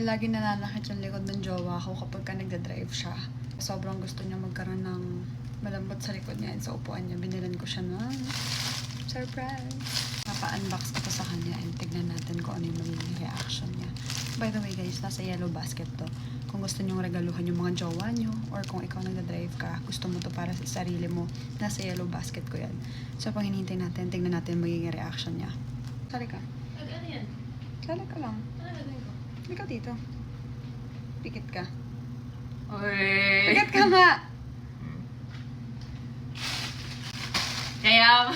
lagi nananakit yung likod ng jowa ko kapag ka nagda-drive siya. Sobrang gusto niya magkaroon ng malambot sa likod niya and sa upuan niya. Binilan ko siya ng surprise. Papa-unbox ko to sa kanya and tignan natin kung ano yung magiging reaction niya. By the way guys, nasa yellow basket to. Kung gusto niyong regaluhan yung mga jowa niyo or kung ikaw nagda-drive ka, gusto mo to para sa sarili mo, nasa yellow basket ko yan. So pag hinihintay natin, tignan natin yung magiging reaction niya. Sali ka. Ano yan? Sali ka lang. Ano gagawin ko? Hindi ka dito. Pikit ka. Uy! Pikit ka nga! Kaya...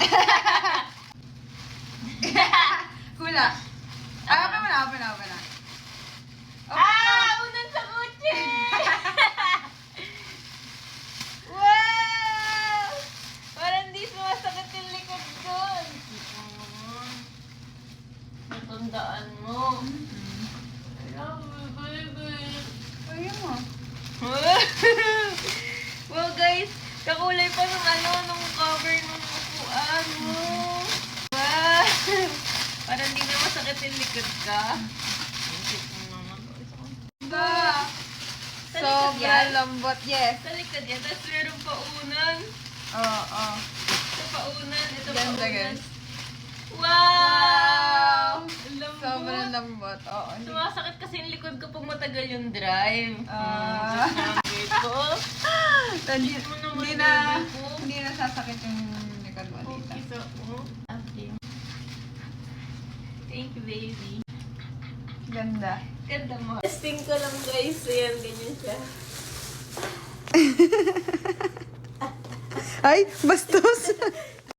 Hula. Open mo na, open na, open na. Unan sa kotse! Wow! Parang di sumasakit yung likod doon. Natandaan mo. Ayun mo. Well guys, kakulay pa ng nung cover ng upuan mo. Wow! Parang di na masakit yung likod ka. Ba? Sa likod yan? Sobrang lambot, yes. Sa likod yan, tapos meron paunan. Oo. Ito paunan, ito Ganda, paunan. guys. Wow! Lambot. Sobrang lambot. Oo. Sumasakit kasi yung likod ko pag matagal yung drive. Ito. Hindi na sasakit yung likod mo dito. Okay, so, okay. Thank you, baby. Ganda. Ganda mo. Testing ko lang, guys. Ayan, ganyan siya. Ay, bastos!